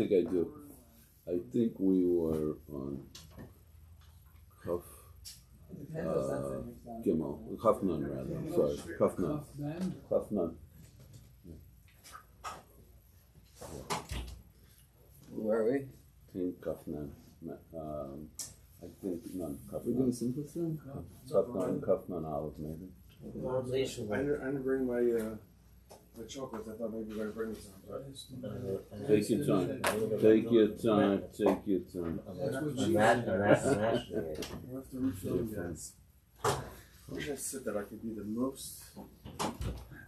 think I do. I think we were on Kaf Gimel, Kaf Nun rather. I'm sorry, Kaf Nun. Kaf Nun. Where are we? Think Kaf Nun. I think Nun. Kaf We're doing simple stuff? Kaf Nun Aleph maybe. I didn't bring my chocolates. I thought maybe you were going to bring me some. Take your time. Take your time. Take your time. You have to refill you guys. I'm going to sit that I could be the most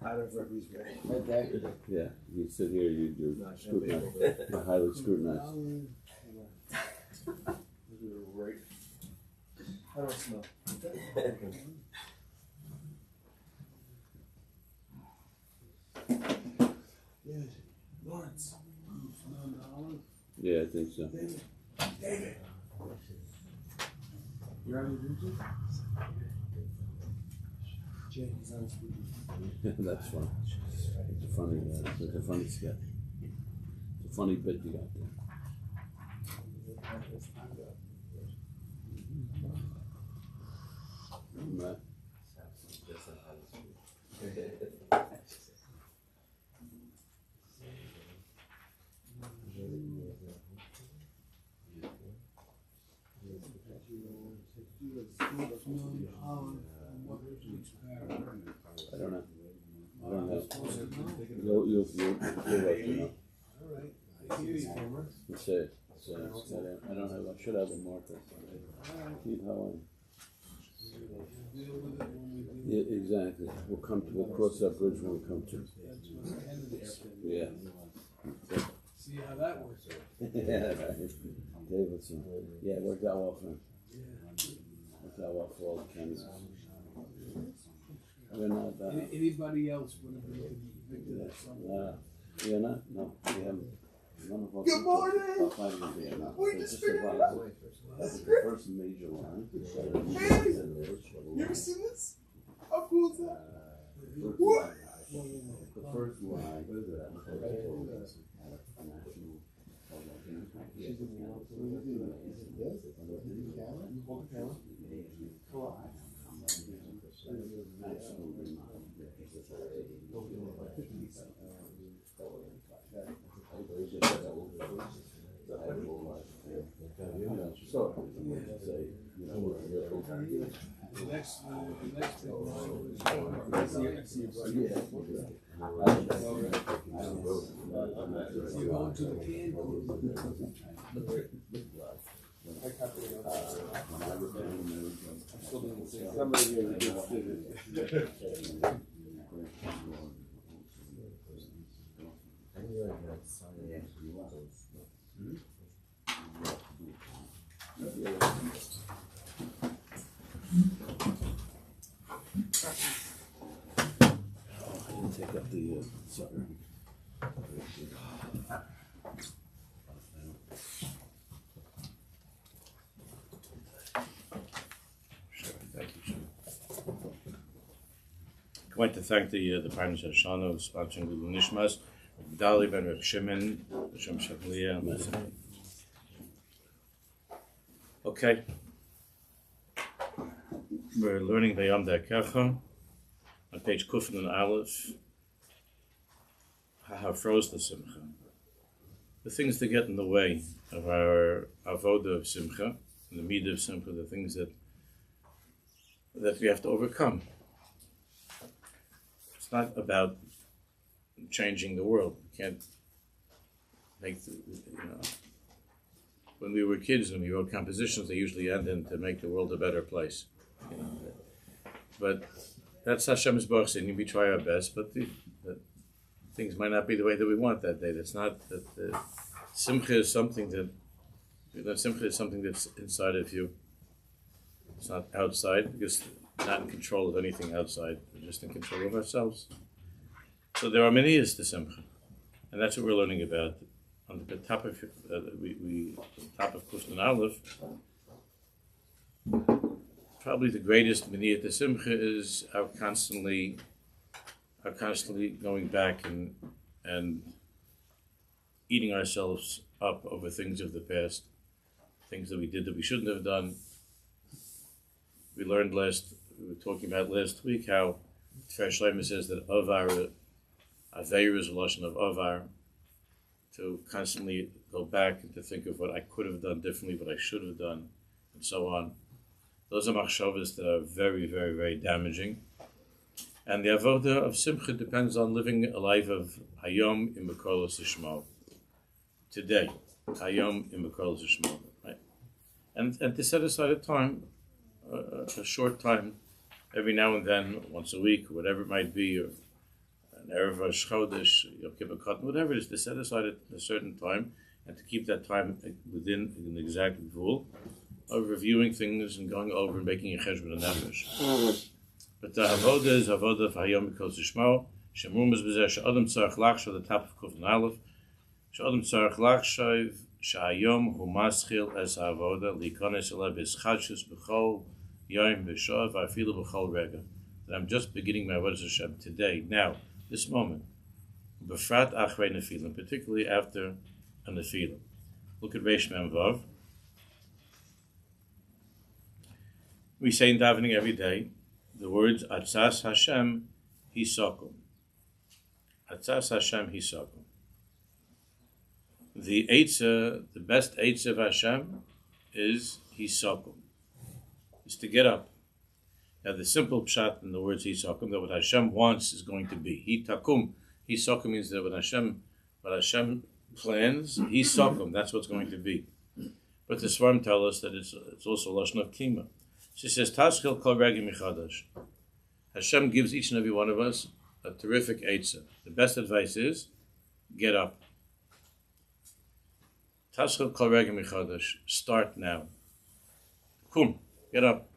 out of everybody's way. Right there. Yeah, you sit here, you're scrutinized. You're highly scrutinized. Right. How do I smell? Yeah, Lawrence. Yeah, I think so. David. You're on your YouTube? Jay, he's on his YouTube. That's fun. It's a funny sketch. It's a funny bit you got there. Right. I don't know. You'll let me know. Let's say it. I don't have. I should have a marker. Keep how Yeah, exactly. We'll cross that bridge when we come to. Yeah. See how that works. Yeah, right. Davidson. Yeah, it worked out well for him. Worked out well for all the candidates. We're not Anybody else would have been convicted of something. You're not? No, we haven't. None of us. Good morning! We just figured it out. That's the first major line. Hey! You ever seen this? How cool is that? What? The first line. The next big one you go to the can. Somebody here did it. I didn't take up the sucker. I'd like to thank the Parents of Shana sponsoring the Nishmas, Dali Ben Reb Shimon, Shem Shavliya, and Leslie. Okay. We're learning Bayam Darkecha on page Kufin and Aleph. How froze the Simcha. The things that get in the way of our avoda of Simcha, and the midah of Simcha, the things that we have to overcome. It's not about changing the world. You can't make when we were kids and we wrote compositions, they usually end in to make the world a better place. But that's Hashem's box, and we try our best, but things might not be the way that we want that day. That's not that Simcha is something Simcha is something that's inside of you. It's not outside, because we're not in control of anything outside. We're just in control of ourselves. So there are many is to Simcha, and that's what we're learning about on the top of top of Kufin Aleph. Probably the greatest miniyat to Simcha is our constantly going back and eating ourselves up over things of the past, things that we did that we shouldn't have done. We were talking about last week how Tfer Shlomo says that Avar, Aveir is a lotion of Avar, to constantly go back and to think of what I could have done differently, what I should have done, and so on. Those are machshavas that are very, very, very damaging. And the avoda of Simcha depends on living a life of Hayom im Bekolos Yishmo. Today, Hayom im Bekolos Yishmo. Right? And to set aside a time, a short time, every now and then, once a week, whatever it might be, or an Erev Rosh Chodesh, Yom Kippur Katan, whatever it is, to set aside a certain time and to keep that time within an exact rule of reviewing things and going over and making a cheshbon and nefesh. But the avoda is avoda of Hayom Mikol Zishmo. Shemrum is b'zeh she'adam tzarech lachshav the top of Kuf and Aleph. She'adam tzarech lachshav she'ayom hu maschil es ha'avoda li'kones elev b'schadshus b'chol yom b'shav v'afilu b'chol rega. That I'm just beginning my avodas Hashem today, now, this moment. B'frat achrei nefilim, particularly after a nefilim. Look at Reish Mem Vav. We say in davening every day the words Atzas Hashem Hisakum. Atzas Hashem Hisakum. The Eitzah, the best Eitzah of Hashem is Hisakum. Is to get up. Now the simple pshat in the words Hisakum, that what Hashem wants is going to be. Hitakum. Hisakum means that what Hashem plans, Hisakum, that's what's going to be. But the Svarim tell us that it's also a lashon of kima. She says, Tashkil kol regi michadash. Hashem gives each and every one of us a terrific eitzah. The best advice is, get up. Tashkil kol regi michadash. Start now. Kum, get up.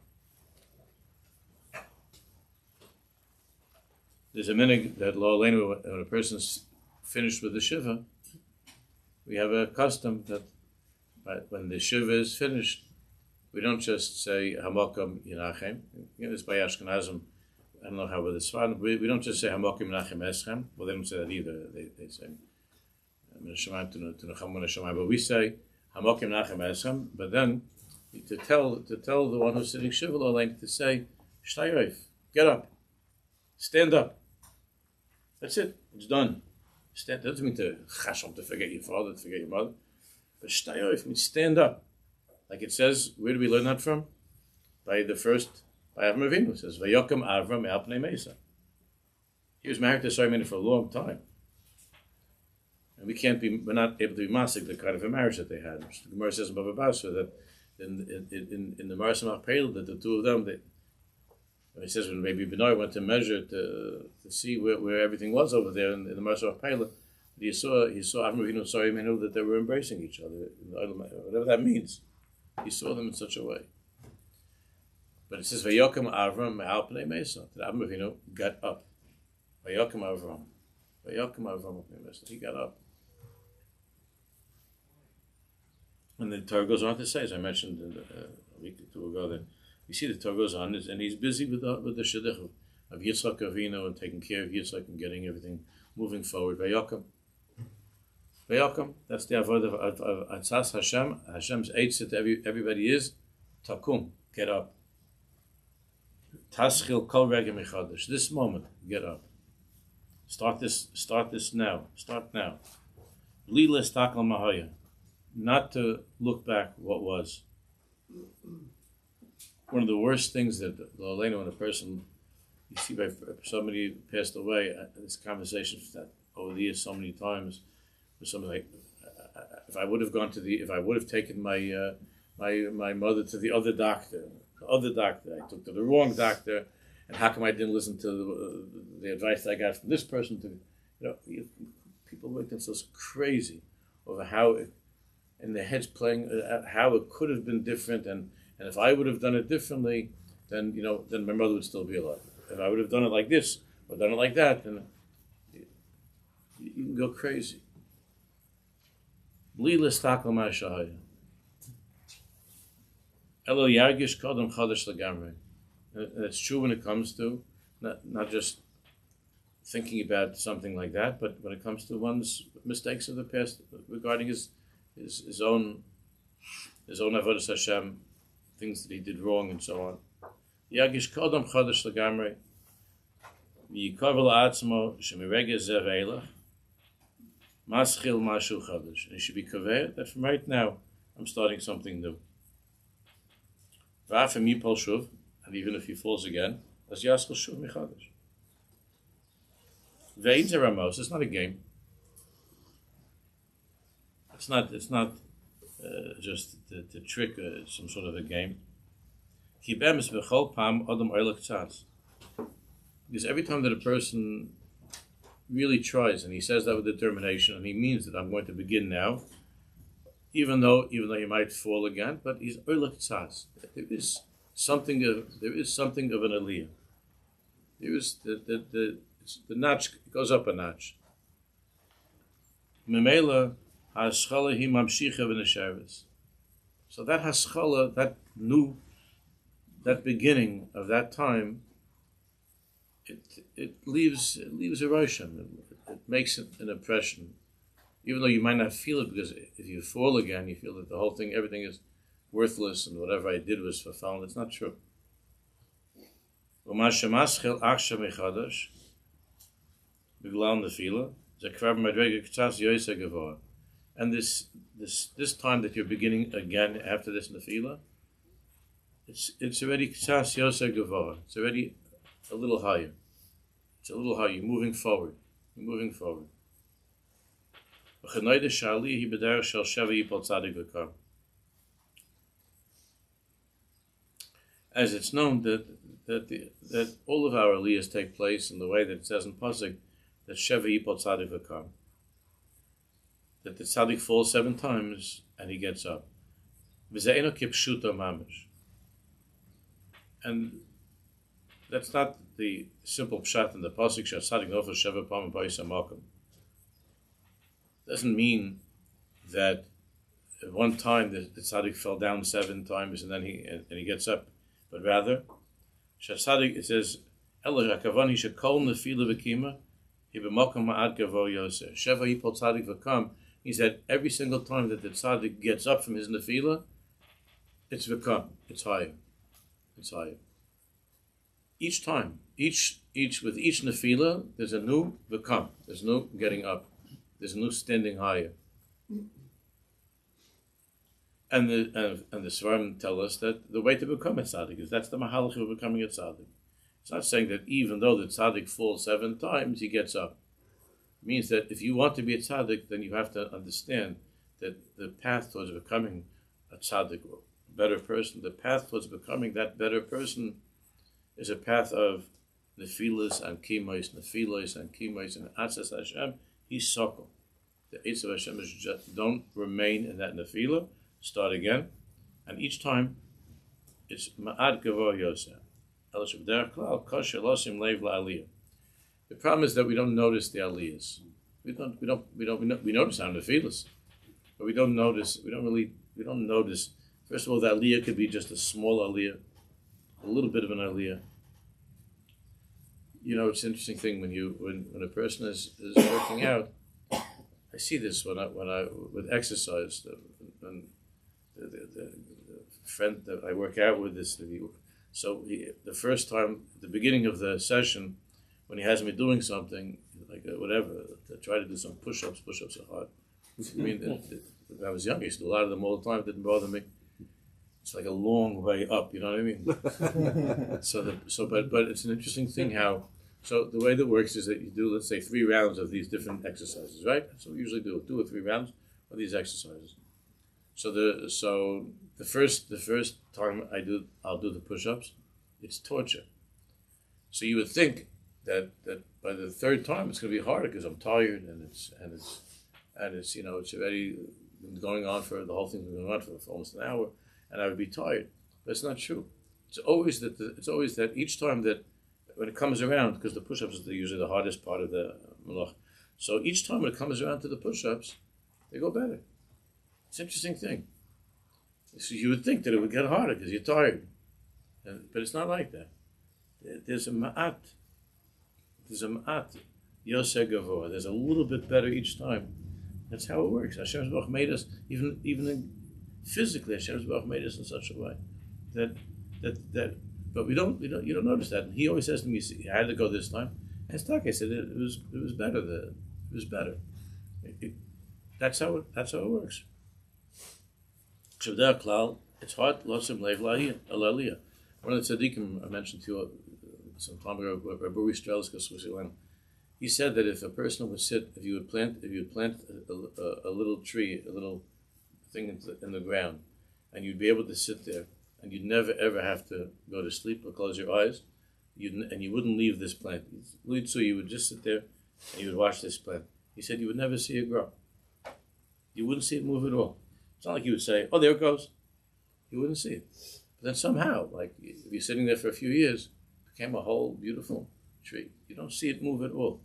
There's a minhag that lo aleinu, when a person's finished with the shiva, we have a custom that when the shiva is finished, we don't just say Hamakam Yinachem. It's by Ashkenazim. I don't know how with the Sfardim. We don't just say Hamakam Yinachem Eschem. Well, they don't say that either. They say Minashamayim to Necham Minashamayim. But we say Hamakam Yinachem Eschem. But then to tell the one who's sitting Shiva L'Olein to say Shtayreif, get up, stand up. That's it. It's done. Stand. That doesn't mean to chasham, to forget your father, to forget your mother. But Shtayreif means stand up. Like it says, where do we learn that from? By Avram Avinu. It says, Vayokam Avram Me'al Mesa. He was married to Sarah for a long time. And we're not able to be masik the kind of a marriage that they had. The Gemara says in Bava Basra that in the Maras Machpelah, that the two of them, it says when maybe Benoy went to measure to see where everything was over there in the Maras Machpelah, he saw Avram Avinu and Sarah that they were embracing each other, whatever that means. He saw them in such a way. But it says, Vayokam Avram Me'al Pnei Mesa. That Avram Avinu got up. Vayokam Avram. Vayokam Avram Me'al Mesa. He got up. And the Torah goes on to say, as I mentioned a week or two ago, that you see the Torah goes on, and he's busy with the shidduch of Yitzchak Avinu and taking care of Yitzchak and getting everything moving forward. Vayokam. Vayokam, that's the avodah of Atzas Hashem. Hashem's eitzah to everybody is takum, get up. Taschil kol rega michadash. This moment, get up. Start this now. Start now. Li lestakal mahaya. Not to look back what was. One of the worst things that when a person, you see by somebody passed away, this conversation that over the years so many times, with something like, if I would have taken my mother to the other doctor, I took to the wrong doctor, and how come I didn't listen to the advice I got from this person? People make themselves crazy over how, in their heads playing how it could have been different, and if I would have done it differently, then my mother would still be alive. If I would have done it like this or done it like that, then you can go crazy. Bli l'stakal ma'ashahaya. Elo yargish kodem chadash legamrei. And it's true when it comes to not just thinking about something like that, but when it comes to one's mistakes of the past regarding his his own avodas Hashem, things that he did wrong, and so on. Yagish kodam chodesh legamrei, v'yikavel atzmo shemiregez zeh ve'elach, maschil mashu chodesh. And he should be kaveir that from right now I'm starting something new. V'afim yipol shuv, and even if he falls again, as yaskol shuv michodesh. Ve'in zeramos. It's not a game. It's not just to trick some sort of a game. Because every time that a person really tries, and he says that with determination, and he means that I'm going to begin now, even though he might fall again, but he's oilek tzaz. There is something of an aliyah. There is the notch goes up a notch. Memela haschala hi mamshicha v'neshavis. So that haschala, that beginning of that time, it leaves a roshem. It makes an impression, even though you might not feel it, because if you fall again, you feel that the whole thing, everything is worthless, and whatever I did was fulfilled. It's not true. And this time that you're beginning again after this nefila, it's already k'tzas yoseh gevara. It's already a little higher. It's a little higher. You're moving forward. As it's known that all of our aliyahs take place in the way that it says in Pasuk that Sheva Yipol Tzadik V'Kam. That the tzaddik falls 7 times and he gets up. V'ze'eno kipshuto mamish. And that's not the simple pshat in the pasuk tzaddik nofel sheva pam b'yis hamakom. Doesn't mean that at one time the tzaddik fell down 7 times and then he gets up, but rather tzaddik, it says Ela hakavani shekol nefila v'kima he b'makom ma'ad gavo yoseh sheva yipol tzaddik v'kam. He said every single time that the tzaddik gets up from his nefila, it's v'kam, it's higher. Each time, with each nefila, there's a new v'kam. There's no getting up. There's a new standing higher. And the Svarim tell us that the way to become a tzaddik is that's the mahalach of becoming a tzaddik. It's not saying that even though the tzaddik falls 7 times, he gets up. It means that if you want to be a tzaddik, then you have to understand that the path towards becoming a tzaddik, or a better person, the path towards becoming that better person is a path of nefilas and kimos, and atzas Hashem. He's sokol. The Eitz of Hashem is just don't remain in that nefila. Start again, and each time it's ma'ad gavor yoseh. The problem is that we don't notice the aliyahs. We notice our nefilas, but we don't notice. We don't notice. First of all, the aliyah could be just a small aliyah, a little bit of an aliyah. You know, it's an interesting thing when a person is working out. I see this when I with exercise. When the friend that I work out with this, the first time at the beginning of the session, when he has me doing something like whatever, to try to do some push-ups. Push-ups are hard. I mean, when I was young, I used to do a lot of them all the time. It didn't bother me. It's like a long way up, you know what I mean? But it's an interesting thing how. So the way that works is that you do, let's say, 3 rounds of these different exercises, right? So we usually do 2 or 3 rounds of these exercises. So the first time I'll do the push-ups, it's torture. So you would think that by the 3rd time it's going to be harder because I'm tired and it's it's already been going on for the whole thing's been going on for almost an hour, and I would be tired. But it's not true. It's always that each time that when it comes around, because the push-ups is usually the hardest part of the malach. So each time when it comes around to the push-ups, they go better. It's an interesting thing. So you would think that it would get harder because you're tired. But it's not like that. There's a ma'at. Yoseh gavor. There's a little bit better each time. That's how it works. Hashem Baruch made us, physically, Hashem Baruch made us in such a way that, but you don't notice that. And he always says to me, "See, I had to go this time." And Stake said it was better. It was better. That's how it works. Shavdei Klal, it's hard. Losim Lev Aliyah. One of the tzaddikim I mentioned to you some time ago, Rabbi Strelskis was one. He said that if a person would sit, if you would plant a little tree, a little thing in the ground, and you'd be able to sit there, and you'd never ever have to go to sleep or close your eyes, and you wouldn't leave this plant. So you would just sit there, and you would watch this plant. He said you would never see it grow. You wouldn't see it move at all. It's not like you would say, "Oh, there it goes." You wouldn't see it. But then somehow, like if you're sitting there for a few years, it became a whole beautiful tree. You don't see it move at all.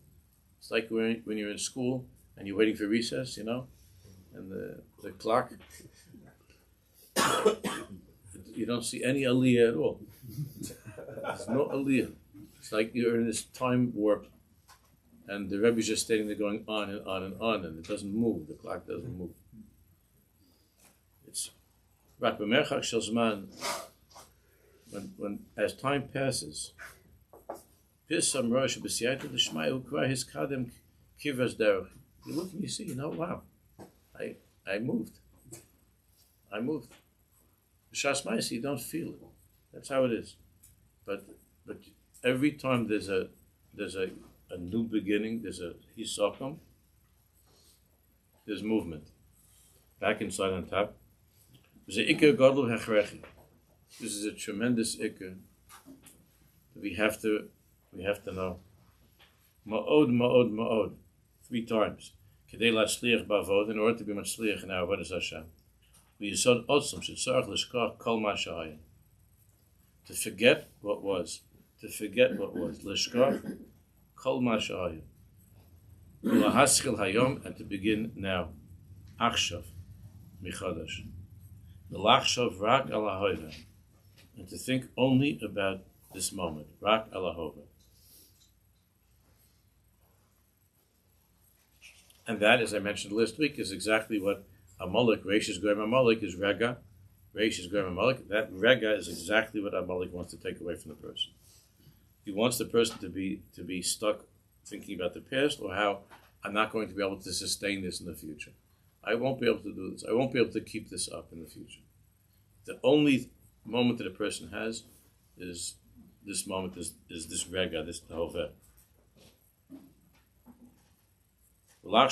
It's like when you're in school and you're waiting for recess, and the clock, you don't see any aliyah at all. There's no aliyah. It's like you're in this time warp, and the Rebbe's just standing there going on and on and on, and it doesn't move. The clock doesn't move. It's rak b'merchak shel zman. When as time passes, you look and you see, wow, I moved. B'shas ma'aseh, you don't feel it. That's how it is. But every time there's a new beginning, there's a hisakom, there's movement. Back inside on top. There's a ikar gadol hechrechi. This is a tremendous ikar that we have to know. Ma'od, 3 times. Kedei latzliach ba'avod, in order to be matzliach in our avodas Hashem. V'yisod otzum shetzarach l'shkach kol ma she'aya. To forget what was. L'shkach kol ma she'aya. V'lahaskil hayom, and to begin now. Achshav, michadash. V'lachshav rak al ha'hover, and to think only about this moment. Rak al ha'hover. And that, as I mentioned last week, is exactly what Amalek, Reishis Goyim Amalek, is Rega. Reishis Goyim Amalek. That Rega is exactly what Amalek wants to take away from the person. He wants the person to be stuck thinking about the past, or how I'm not going to be able to sustain this in the future. I won't be able to do this. I won't be able to keep this up in the future. The only moment that a person has is this moment, is this Rega, this Hoveh. Now,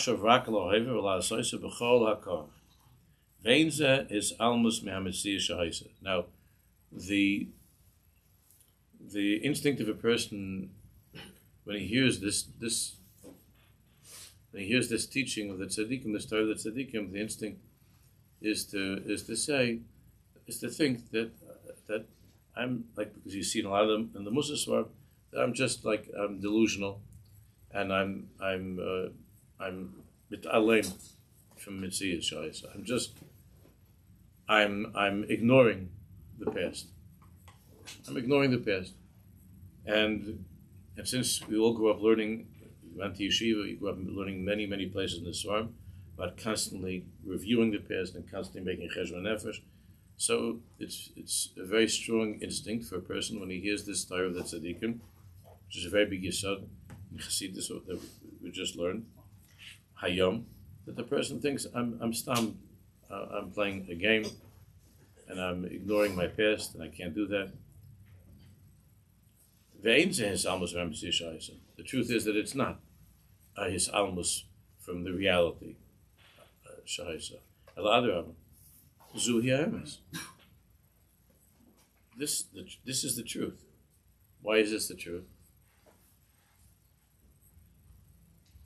the instinct of a person when he hears this teaching of the tzaddikim, the story of the tzaddikim, the instinct is to think that I'm like, because you see in a lot of them in the Musa Swar, that I'm delusional, and I'm mit'alem from Mitzvah Shais. I'm ignoring the past. I'm ignoring the past, and since we all grew up learning, we went to yeshiva, we grew up learning many places in the Svarim, about constantly reviewing the past and constantly making cheshbon nefesh. So it's a very strong instinct for a person when he hears this story of the tzaddikim, which is a very big yesod in Chassidus that we just learned. Hayom, that the person thinks I'm stam, I'm playing a game, and I'm ignoring my past, and I can't do that. The truth is that it's not his almus from the reality. This is the truth. Why is this the truth?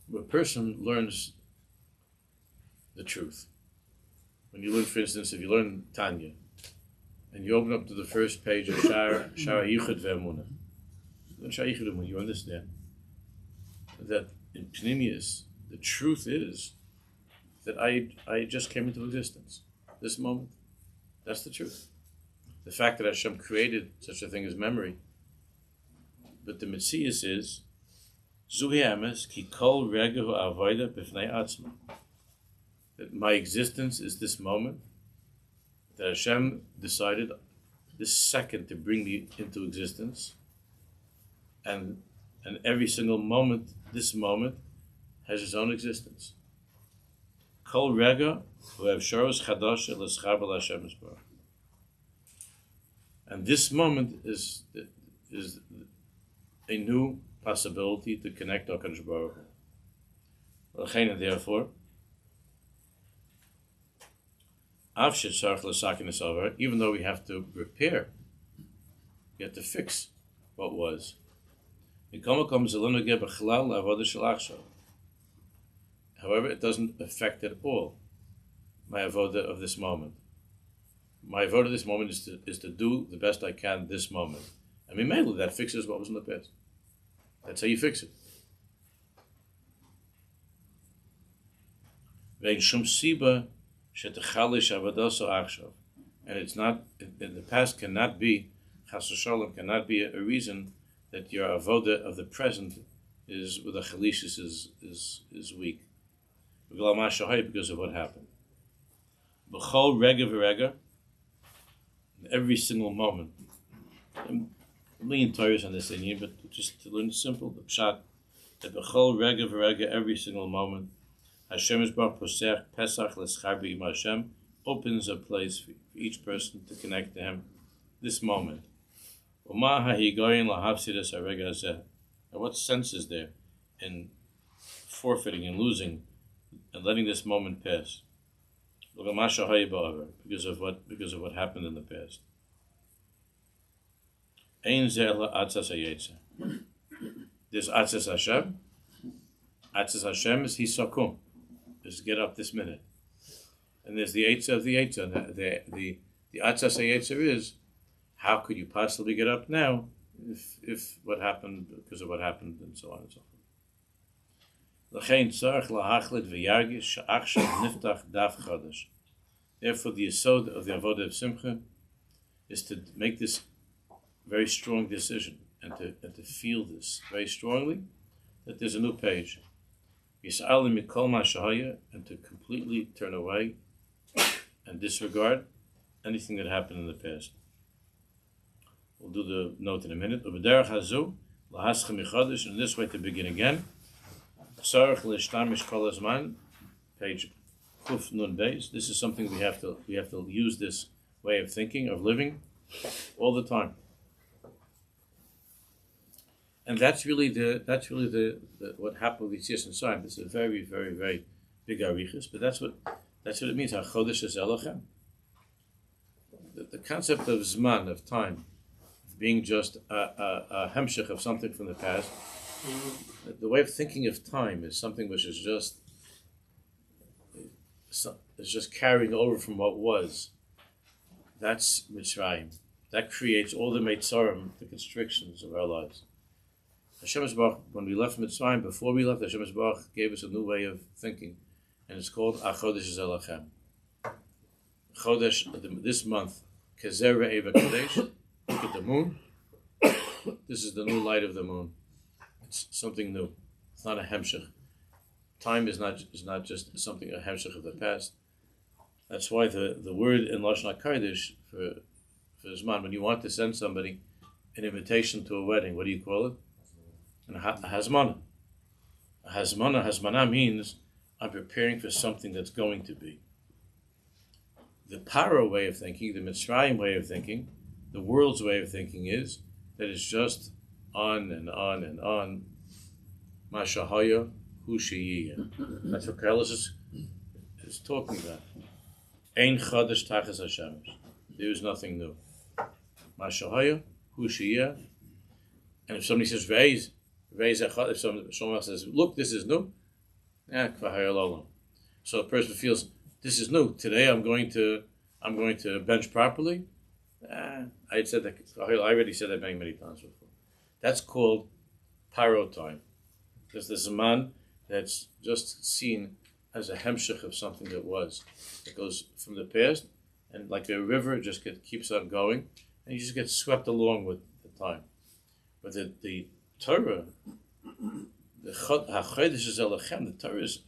When a person learns the truth, when you learn, for instance, if you learn Tanya, and you open up to the first page of Shara Yichud Ve'emunah, you understand that in Pnimius, the truth is that I just came into existence. This moment, that's the truth. The fact that Hashem created such a thing as memory, but the Metzius is Zuhi Emes ki kol rega hu avoda b'fnei atzma. that my existence is this moment, that Hashem decided this second to bring me into existence, and every single moment, this moment, has its own existence. Kol rega hu efsharos chadasha l'schar b'al Hashem yisbarach. And this moment is a new possibility to connect to HaKadosh Baruch Hu. Therefore, even though we have to repair, we have to fix what was. However, it doesn't affect at all my avoda of this moment. My avoda of this moment is to do the best I can this moment. I mean, mainly that fixes what was in the past. That's how you fix it. And it's not, in the past cannot be, chas v'shalom, cannot be a reason that your avoda of the present is, with a chalishis, is weak. Because of what happened. B'chol rega v'rega, in every single moment. A million Torahs on this thing here, but just to learn simple, the pshat, that b'chol rega v'rega, every single moment, Hashem Yisbarach posech Pesach l'schar b'im Hashem, opens a place for each person to connect to Him this moment. U'ma hahigoyin lahafsidas harega hazeh. And what sense is there in forfeiting and losing and letting this moment pass? Because of what happened in the past. Ein zeh la'atzas hayetzer. There's atzas Hashem. Atzas Hashem is hisakum. Is get up this minute. And there's the Eitzah of the Eitzah. The Atzas HaYetzer is, how could you possibly get up now if what happened, because of what happened, and so on and so forth. Therefore, the yesod of the avodah of Simcha is to make this very strong decision and to feel this very strongly, that there's a new page. And to completely turn away and disregard anything that happened in the past. We'll do the note in a minute. In this way, to begin again. Page Kuf Nun Beis. This is something we have to use this way of thinking, of living, all the time. And that's really the what happened with Yitzis and Saim. It's a very, very, very big arichas, but that's what it means. HaChodesh is Elochem. The concept of Zman, of time, of being just a hemshech of something from the past. The way of thinking of time is something which is just carrying over from what was. That's Mitzrayim. That creates all the Meitzarim, the constrictions of our lives. Hashem Yisbarach, when we left Mitzrayim, before we left, Hashem Yisbarach gave us a new way of thinking, and it's called HaChodesh Zelachem. Chodesh, this month, Kezer Re'eva Kadesh, look at the moon. This is the new light of the moon. It's something new. It's not a hemshech. Time is not just something, a hemshech of the past. That's why the word in Lashon HaKodesh for Zman, when you want to send somebody an invitation to a wedding, what do you call it? And a hazmana. A hazmana means I'm preparing for something that's going to be. The Paro way of thinking, the Mitzrayim way of thinking, the world's way of thinking is that it's just on and on and on. Mashahaya hu sheyiyah. That's what Carlos is talking about. Ein chadash tachas hashemesh. There is nothing new. Mashahaya hu sheyiyah. And if somebody says if someone else says, look, this is new, so a person feels this is new. Today I'm going to bench properly. I already said that many times before. That's called paro time. There's the zaman that's just seen as a hemshech of something that was. It goes from the past, and like a river, it just keeps on going, and you just get swept along with the time. But the Torah, the Torah is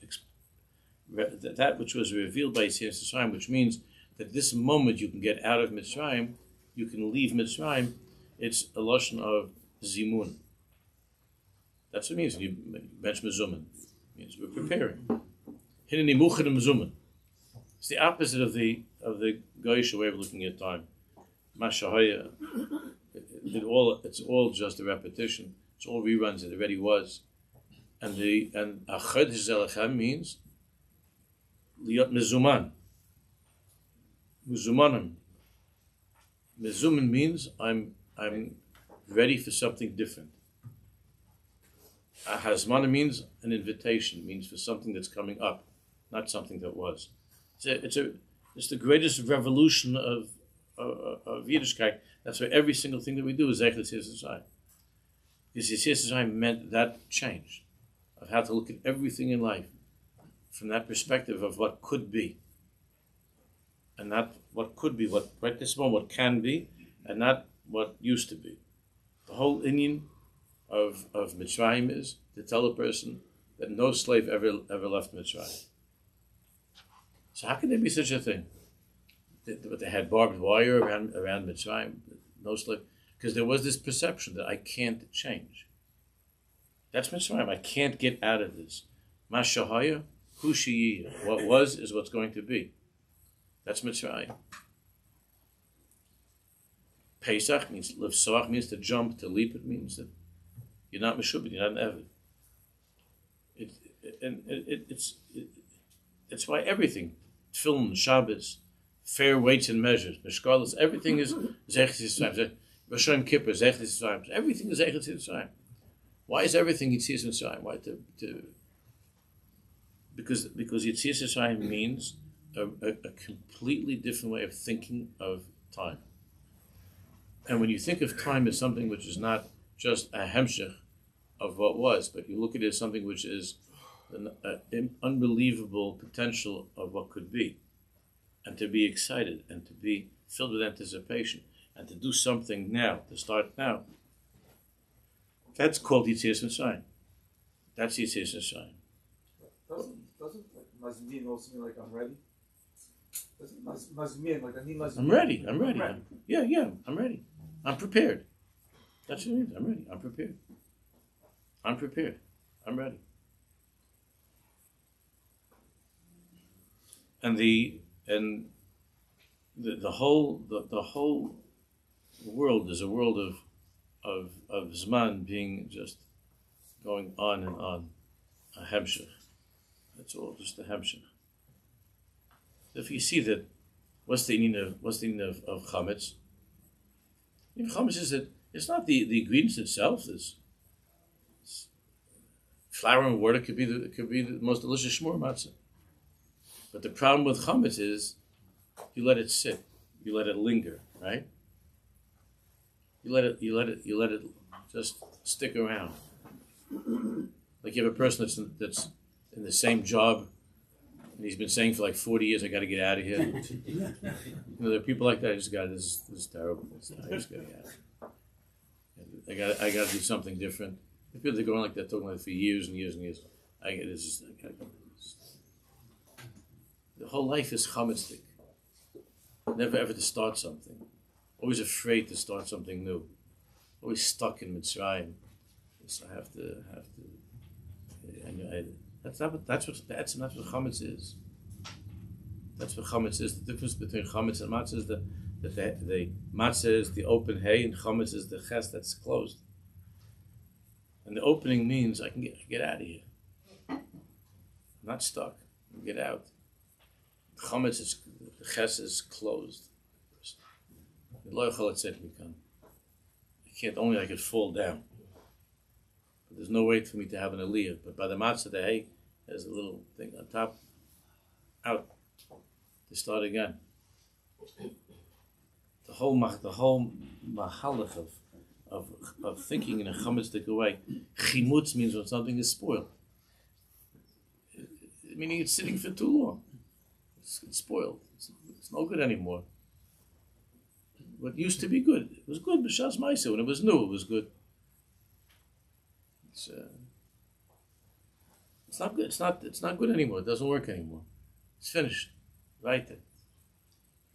that which was revealed by Yetzias Mitzrayim, which means that this moment you can get out of Mitzrayim, you can leave Mitzrayim. It's a lashon of zimun. That's what it means when you mention mezuman. It means we're preparing. Hineni muchadim mezuman. It's the opposite of the Goyish way of looking at time. Mashahaya. It's all just a repetition. It's all reruns. It already was. And achad zelachem means liot mezuman. Mezumanim. Mezuman means I'm ready for something different. Hazmana means an invitation, means for something that's coming up, not something that was. It's the greatest revolution of Yiddishkeit. That's why every single thing that we do is Zeichet Yetzias Mitzrayim. Because Yetzias Mitzrayim meant that change of how to look at everything in life from that perspective of what could be, and not what could be, what right this moment, what can be, and not what used to be. The whole inyan of Mitzrayim is to tell a person that no slave ever left Mitzrayim. So how can there be such a thing? But they had barbed wire around Mitzrayim, no slave, because there was this perception that I can't change. That's Mitzrayim. I can't get out of this. Mashahaya, hu sheyiyah. What was is what's going to be. That's Mitzrayim. Pesach means levsoach, means to jump, to leap. It means that you're not meshubed, you're not an eved. It's why everything, tefillin, Shabbos, fair weights and measures, mishkalos, everything is Zeichet Mitzrayim. Rosh Hashanah Kippur, Zeichet Mitzrayim. Everything is Zeichet Mitzrayim. Why is everything Yetzias Mitzrayim? Why because Yetzias Mitzrayim means a completely different way of thinking of time. And when you think of time as something which is not just a hemshech of what was, but you look at it as something which is an unbelievable potential of what could be, and to be excited, and to be filled with anticipation, and to do something now, to start now, that's called Yetzias Mitzrayim. That's Yetzias Mitzrayim. Doesn't mazmin also mean like I'm ready? Doesn't mazmin like I need mazmin? I'm ready. I'm ready. I'm prepared. That's what it means. I'm ready. I'm prepared. I'm ready. And the whole world is a world of Zman being just going on and on, a hemshech. That's all, just a hemshech. If you see that, what's the meaning of chametz? Chametz is that it's not the ingredients itself. It's flour and water could be the most delicious shmur matzah. But the problem with chametz is you let it sit, you let it linger, right? You let it just stick around. Like you have a person that's in the same job, and he's been saying for like 40 years, I got to get out of here. There are people like that. This is terrible. I just got to get out. I got to do something different. The people that go on like that, talking like that for years and years and years. I got to go. The whole life is chametzdik. Never ever to start something. Always afraid to start something new. Always stuck in Mitzrayim. So I have to. That's what chametz is. That's what chametz is. The difference between chametz and matzah is that the matzah is the open hay and chametz is the ches that's closed. And the opening means I can get out of here. I'm not stuck. I can get out. Chametz is the ches is closed. You can't, only I could fall down. But there's no way for me to have an aliyah. But by the matzah, the hay has a little thing on top, out, to start again. The whole mahalach of thinking in a chametzik way. Chimutz means when something is spoiled. Meaning it's sitting for too long. It's spoiled. It's no good anymore. What used to be good, it was good b'shas ma'aseh. When it was new, it was good. It's not good. It's not good anymore. It doesn't work anymore. It's finished. Right there.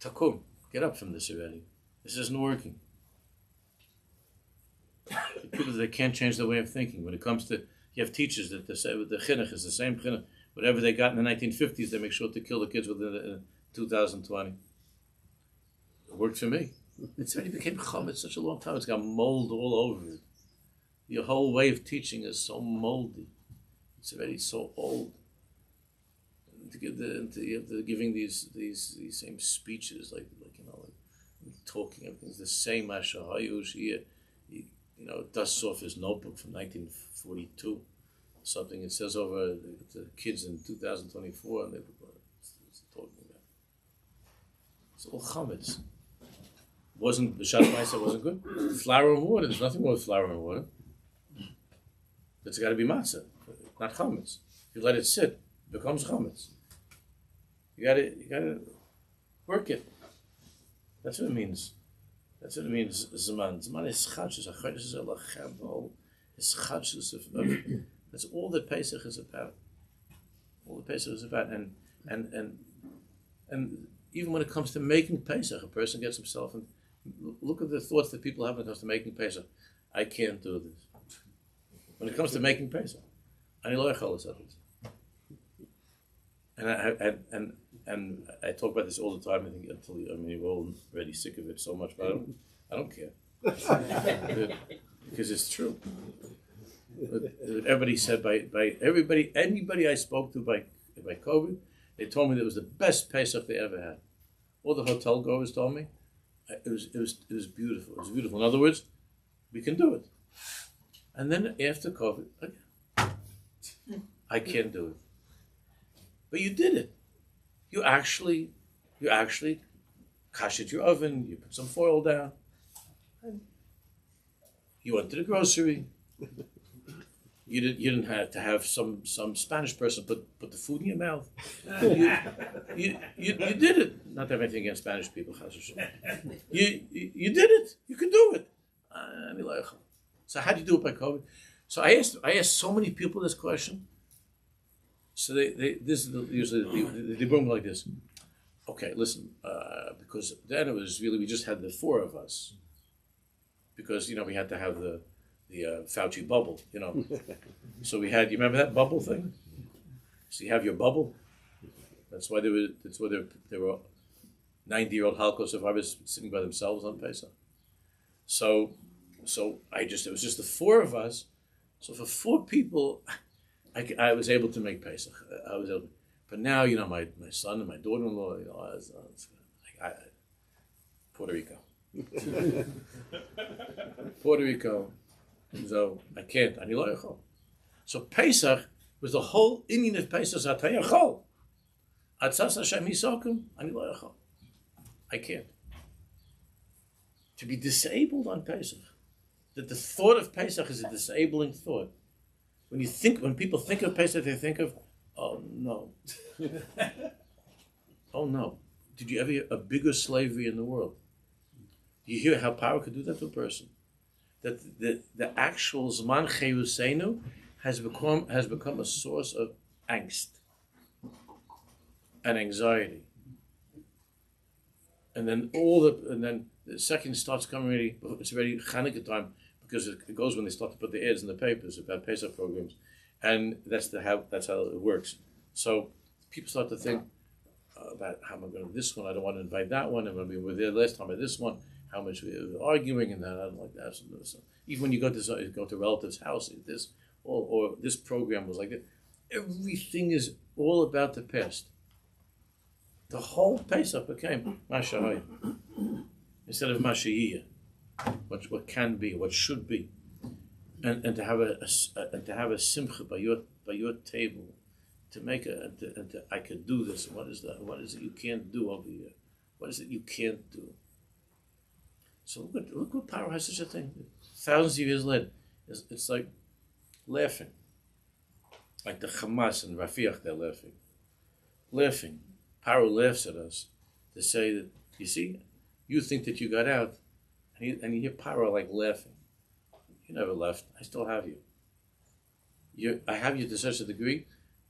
Takum. Get up from this already. This isn't working. People that can't change their way of thinking. When it comes to, you have teachers that say the chinuch is the same chinuch. Whatever they got in the 1950s, they make sure to kill the kids within 2020. It worked for me. It's already became chametz such a long time. It's got mold all over it. Your whole way of teaching is so moldy. It's already so old. Giving these same speeches, like talking, everything's the same. Dusts off his notebook from 1942, something it says over the kids in 2024, and they're talking about. It's all chametz. Wasn't the B'Shat Ma'aseh wasn't good? Flour and water. There's nothing wrong with flour and water. It's got to be matzah, not chametz. If you let it sit, it becomes chametz. You gotta work it. That's what it means. That's what it means. Zman. Zman is chadshus. Achayis is a lachem. It's chadshus. That's all that Pesach is about. All that Pesach is about, and even when it comes to making Pesach, a person gets himself and look at the thoughts that people have when it comes to making Pesach. I can't do this. When it comes to making Pesach, ani lo yachol l'sat it. And I talk about this all the time. I think we're all already sick of it so much, but I don't care because it's true. Everybody said by anybody I spoke to by COVID, they told me that it was the best Pesach they ever had. All the hotel goers told me it was beautiful. It was beautiful. In other words, we can do it. And then after COVID, I can't do it. But you did it. You actually kashed your oven. You put some foil down. You went to the grocery. You didn't have to have some Spanish person put the food in your mouth. You did it. Not to have anything against Spanish people. You did it. You can do it. So how do you do it by COVID? So I asked so many people this question. So they bring me like this. Okay, listen, because then it was really, we just had the four of us. Because, we had to have the Fauci bubble, So we had, you remember that bubble thing? So you have your bubble. That's why there were 90-year-old Holocaust survivors sitting by themselves on Pesach. So it was just the four of us. So for four people, I was able to make Pesach. But now, my son and my daughter-in-law, Puerto Rico. Puerto Rico. So I can't. Ani lo yachol. So Pesach was the whole Indian of Pesach. Atay yachol. Atzas Hashem yisokum. Ani lo yachol. I can't. To be disabled on Pesach. That the thought of Pesach is a disabling thought. When people think of Pesach, they think of, oh no. Oh no. Did you ever hear a bigger slavery in the world? You hear how power could do that to a person? That the actual Zman Chayusenu has become a source of angst and anxiety. And then the second starts coming already, it's already Hanukkah time, because it goes when they start to put the ads in the papers about Pesach programs, and that's how it works. So people start to think about how am I going to this one? I don't want to invite that one. And when we were there last time at this one, how much we were arguing and that I don't like that. So even when you go to relatives' house, this or this program was like that. Everything is all about the past. The whole Pesach became Mashahayim instead of Mashahiyah. What can be, what should be, and to have a simcha by your table, to make I could do this. What is that? What is it you can't do over here? What is it you can't do? So look what power has such a thing. Thousands of years later, it's like laughing, like the Hamas and Rafiach. They're laughing. Power laughs at us to say that you think that you got out. And you hear Paro like laughing. You never left. I still have you. I have you to such a degree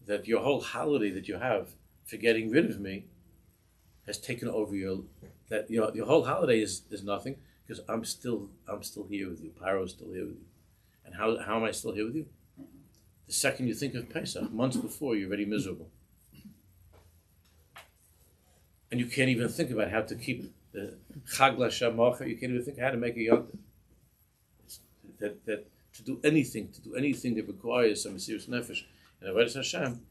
that your whole holiday that you have for getting rid of me has taken over your whole holiday is nothing because I'm still here with you. Paro's still here with you. And how am I still here with you? The second you think of Pesach, months before, you're already miserable. And you can't even think about how to keep the Chag L'Shamacha. You can't even think how to make a yontif. That to do anything that requires some serious nefesh and avodas Hashem,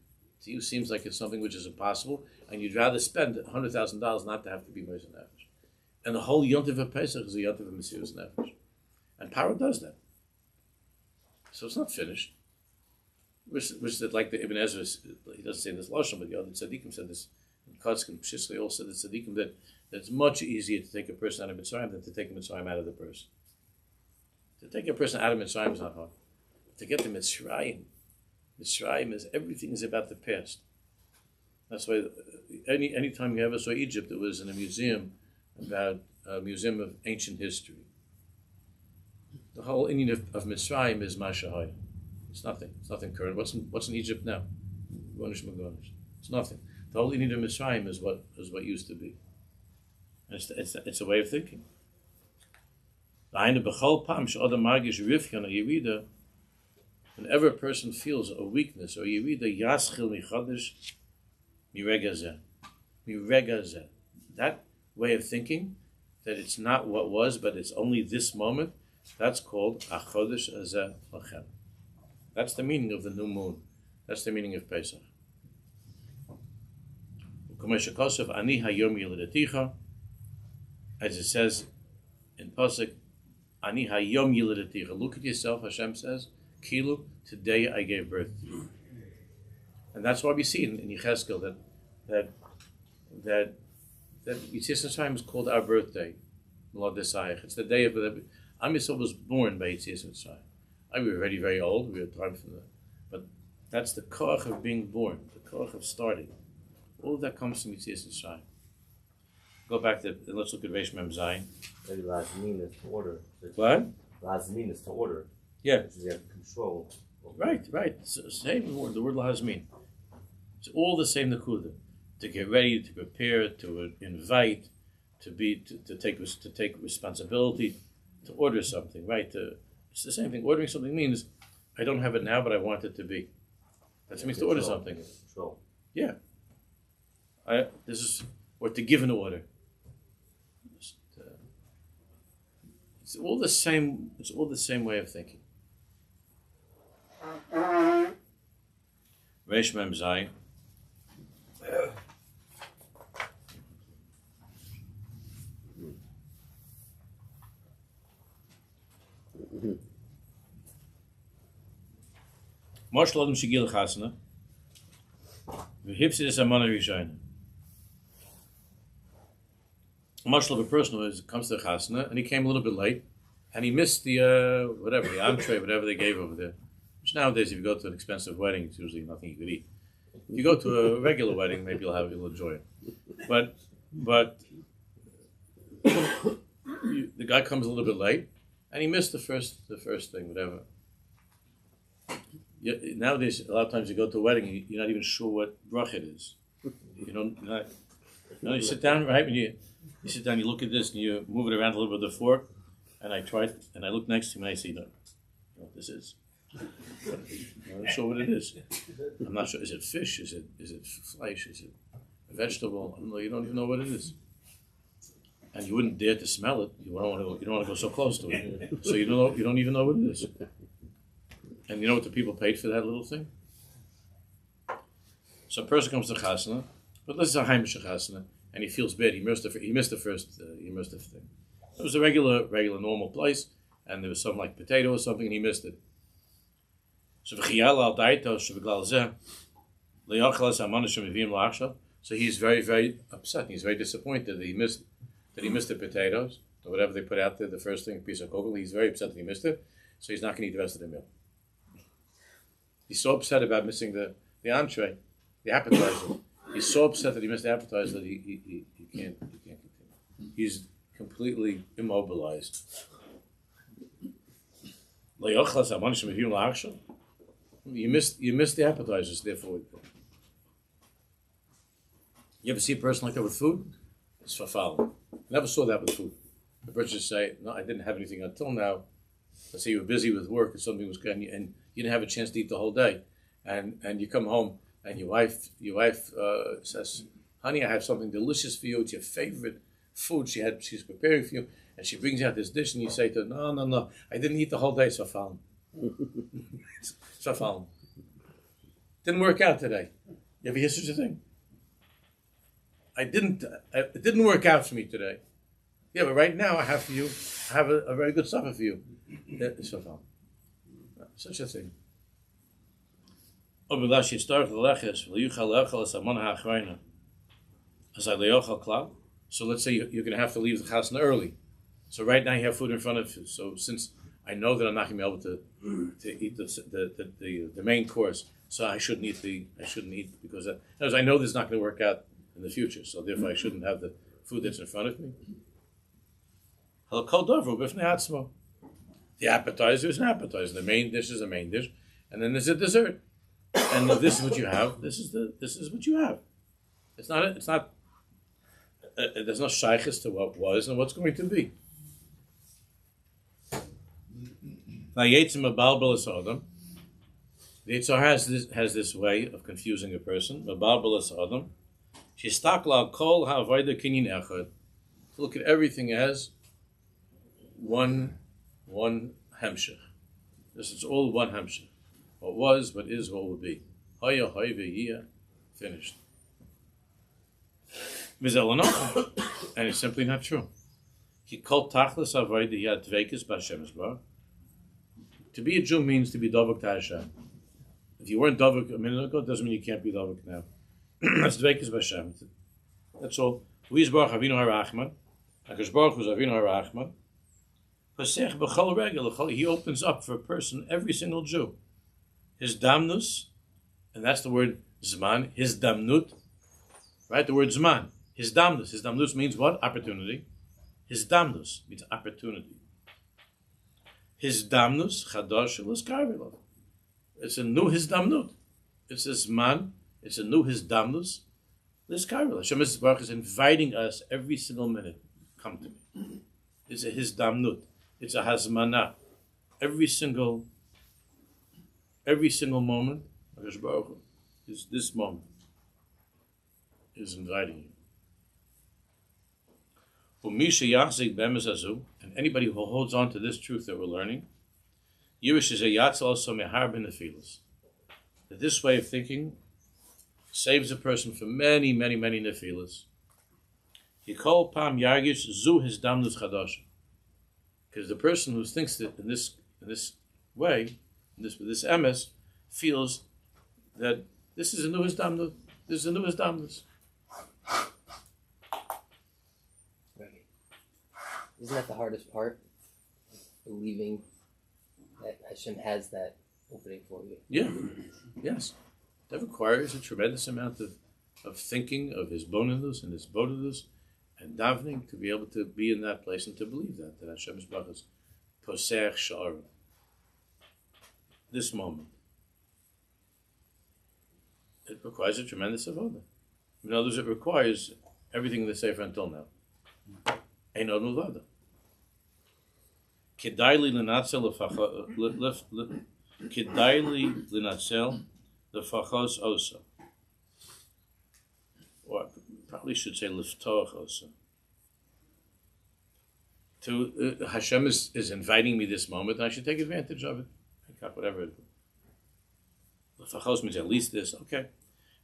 to you seems like it's something which is impossible, and you'd rather spend $100,000 not to have to be Moshe Nefesh. And the whole yontif of Pesach is a yontif of Mesiras Nefesh. And Paro does that. So it's not finished. Which that like the Ibn Ezra, he doesn't say this Lashon, but the other tzaddikim said this. Kotzk and Pshisli all said the tzaddikim that it's much easier to take a person out of Mitzrayim than to take a Mitzrayim out of the person. To take a person out of Mitzrayim is not hard. To get to Mitzrayim is everything is about the past. That's why any time you ever saw Egypt, it was in a museum about a museum of ancient history. The whole Indian of Mitzrayim is Mashahai. It's nothing. It's nothing current. What's in Egypt now? It's nothing. The whole Indian of Mitzrayim is what used to be. And it's a way of thinking. Whenever a person feels a weakness or yirida, yaschil michadish miregazeh. That way of thinking, that it's not what was, but it's only this moment, that's called achodesh azeh lachem. That's the meaning of the new moon. That's the meaning of Pesach. As it says in Pasuk, Ani hayom yilidaticha. Look at yourself, Hashem says, Kilu, today I gave birth to you. And that's why we see in Yechezkel that Yitzias Mitzrayim is called our birthday. It's the day of the Am Yisrael was born by Yitzias Mitzrayim. We were already very old, we had time for that. But that's the koach of being born, the koach of starting. All of that comes from Yitzias Mitzrayim. Go back to, let's look at Reish Mem Zayin. Maybe Lazmin is to order. What? Lazmin is to order. Yeah. You have control. Right. So, same word, the word Lazmin. It's all the same Nakuda. To get ready, to prepare, to invite, to take responsibility, to order something, right? It's the same thing. Ordering something means I don't have it now, but I want it to be. That means to order something. Control. Yeah. Or to give an order. It's all the same. It's all the same way of thinking. Reish Mem Zayin. Marshal Adam Shigil Chasna. V'hipsid es amana rishayna. Marshal of a person who comes to the Chasna and he came a little bit late and he missed the the entree, whatever they gave over there. Which nowadays, if you go to an expensive wedding, it's usually nothing you could eat. If you go to a regular wedding, maybe you'll enjoy it. But the guy comes a little bit late and he missed the first thing, whatever. Nowadays, a lot of times you go to a wedding, you're not even sure what brach it is. You sit down, right? When you sit down, you look at this, and you move it around a little bit with the fork. And I tried, and I look next to him, and I see, no, what this is. I'm not sure what it is. I'm not sure. Is it fish? Is it flesh? Is it a vegetable? You don't even know what it is. And you wouldn't dare to smell it. You don't want to go so close to it. So you don't even know what it is. And you know what the people paid for that little thing? So a person comes to chasna, but let's say a heimish chasna, and he feels bad. He missed the first thing. It was a regular normal place, and there was some like potato or something, and he missed it. So he's very, very upset. He's very disappointed that he missed the potatoes or whatever they put out there, the first thing, a piece of kugel. He's very upset that he missed it, so he's not going to eat the rest of the meal. He's so upset about missing the entree, the appetizer. He's so upset that he missed the appetizer that he can't continue. He's completely immobilized. You missed the appetizers, therefore. You ever see a person like that with food? It's verfallen. Never saw that with food. The person just say, no, I didn't have anything until now. Let's say you were busy with work and something was good and you didn't have a chance to eat the whole day. And you come home and your wife says, honey, I have something delicious for you. It's your favorite food she's preparing for you. And she brings out this dish and you say to her, no, I didn't eat the whole day, it's verfallen. It's verfallen. Didn't work out today. You ever hear such a thing? It didn't work out for me today. Yeah, but right now I have a very good supper for you. It's verfallen. Such a thing. So let's say you're going to have to leave the chasna early. So right now you have food in front of you. So since I know that I'm not going to be able to eat the main course, so I shouldn't eat because I know this is not going to work out in the future. So therefore I shouldn't have the food that's in front of me. The appetizer is an appetizer. The main dish is a main dish, and then there's a dessert. And if this is what you have, this is what you have. It's not. There's no shaykhs to what was and what's going to be. Now, Yetzim Mabal Adam. The Yitzhar has this way of confusing a person. Mabal Adam. Shistakla kol ha'avoda kinyin echad. Look at everything as one hemshech. This is all one hemshech. What was, what is, what will be. Haya, hayve, finished. And it's simply not true. He called tachlis avodah yad dveikis b'Hashem's bar. To be a Jew means to be dovek to Hashem. If you weren't dovek a minute ago, it doesn't mean you can't be dovek now. That's dveikis b'Hashem. That's all. Who is Baruch Avinu HaRachman? HaKadosh Baruch Hu is Avinu HaRachman. He opens up for a person, every single Jew. His damnus, and that's the word zman, his damnut, right? The word zman, his damnus. His damnus means what? Opportunity. His damnus means opportunity. His damnus, chadash, l'skarvilov. It's a new his damnut. It's a zman, it's a new his damnus, l'skarvilov. Hashem Baruch is inviting us every single minute. Come to me. It's a his damnut. It's a hazmana. Every single moment, HaKadosh Baruch Hu is this moment is inviting you. And anybody who holds on to this truth that we're learning, that this way of thinking saves a person from many, many, many nefilas. He called Pam Yargish Zu his damnus chadash. Because the person who thinks that in this way, with this emes, feels that this is a new damnus. This is a new damnus. Right. Isn't that the hardest part? Believing that Hashem has that opening for you. Yeah. Yes. That requires a tremendous amount of thinking of his bonus and his bodilus and davening to be able to be in that place and to believe that Hashem is Bachas Posech Sha'ar. This moment. It requires a tremendous avodah. In other words, it requires everything in the Sefer until now. Ein od milvado. Kedai li linatzel lefachos osa. Or I probably should say liftoch osa. Hashem is inviting me this moment, and I should take advantage of it. Whatever it is. Lefachos means at least this. Okay.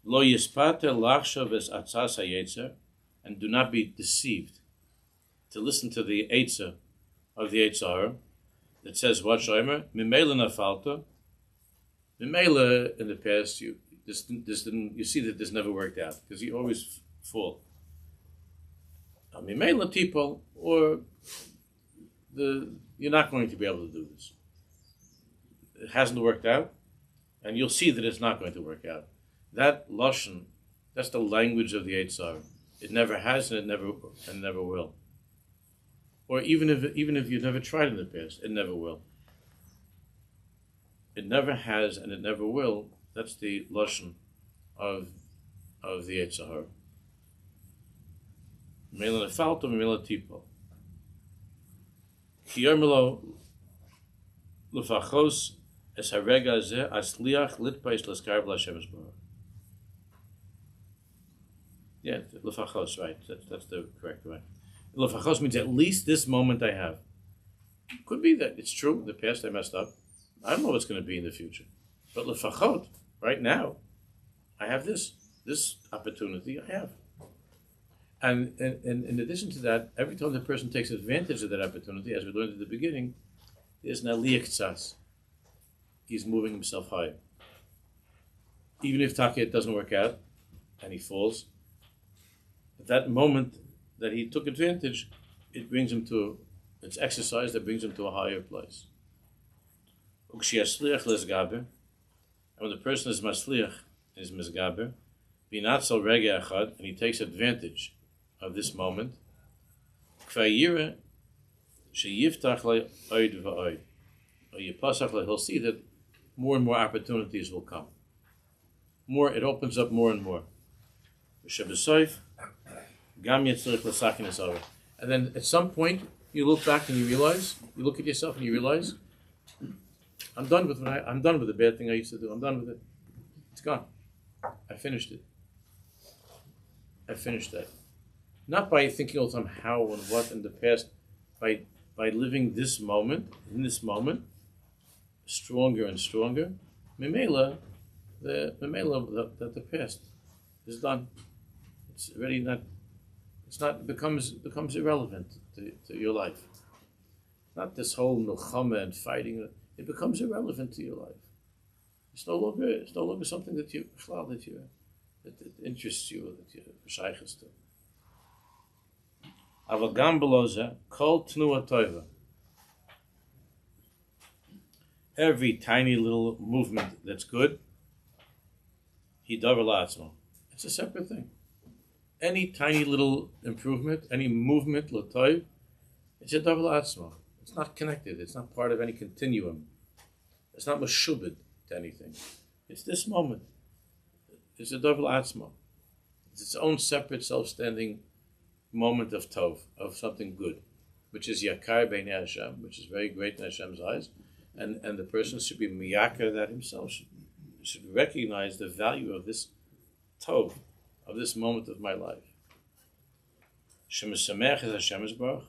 Lo yispate lachshav es atzas hayetzer, and do not be deceived. To listen to the Eitzah of the Eitzah that says what Shomer Mimela nafalta. Mimela in the past you see that this never worked out because you always fall. Mimela people or you're not going to be able to do this. It hasn't worked out, and you'll see that it's not going to work out. That lashon, that's the language of the Eitzah. It never has, and it never will. Or even if you've never tried in the past, it never will. it never has and it never will. That's the lashon of the Yetzer Hara. Mela nefalto, mela tipo. Ki yomelo lefachos es harega ze asliach litpais leskarv l'Hashem Yisborach. Yeah, lefachos, right? That's the correct way. Lefachos means at least this moment I have. Could be that it's true. In the past I messed up. I don't know what's going to be in the future. But lefachot, right now, I have this opportunity. I have. And in addition to that, every time the person takes advantage of that opportunity, as we learned at the beginning, there's an aliyah ktsas. He's moving himself higher. Even if it doesn't work out and he falls, at that moment that he took advantage, it's exercise that brings him to a higher place. And when the person is masliach, is misgaber, binatzel rega echad, and he takes advantage of this moment, he'll see that more and more opportunities will come. It opens up more and more. And then at some point, you look back and you look at yourself and you realize, I'm done with the bad thing I used to do. I'm done with it. It's gone. I finished it. I finished that. Not by thinking all the time how and what in the past, by living this moment, in this moment, stronger and stronger. Memela, the past is done. It's already not. It's not becomes irrelevant to your life. Not this whole milchama and fighting. It becomes irrelevant to your life. It's no longer something that interests you, that you're shaykhs to. Aval gam below zeh, kol tnua tova. Every tiny little movement that's good, he davar la'atzmo. It's a separate thing. Any tiny little improvement, any movement l'toiv, it's a davar la'atzmo. It's not connected. It's not part of any continuum. It's not meshubed to anything. It's this moment. It's a davar la'atzmo. It's its own separate, self-standing moment of tov, of something good, which is yakar b'nei Hashem, which is very great in Hashem's eyes, and the person should be miyakar that himself, should recognize the value of this tov, of this moment of my life. Shemesamech is Hashem Yisborach,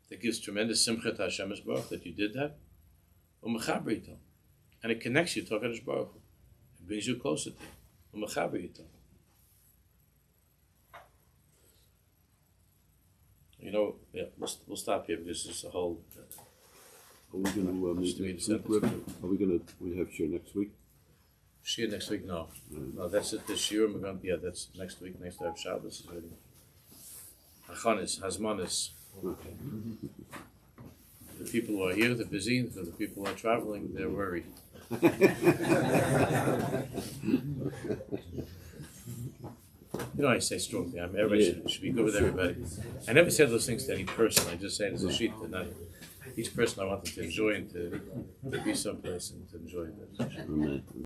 that gives tremendous simcha to Hashem Yisborach that you did that, u'mechaber ito, and it connects you to HaKadosh Baruch Hu. It brings you closer to Him, u'mechaber ito. We'll stop here because this is a whole. Are we going to meet next week? We have share next week? Shir next week? No. No, that's it this year. That's next week. Next time Shabbos is ready. Achanis, Hazmanis. Okay. The people who are here, they're busy. For the people who are traveling, they're worried. I say strong thing. Everybody should be good with everybody. I never said those things to any person. I just say it as a sheet. Not each person I want them to enjoy and to be someplace and to enjoy it. Amen.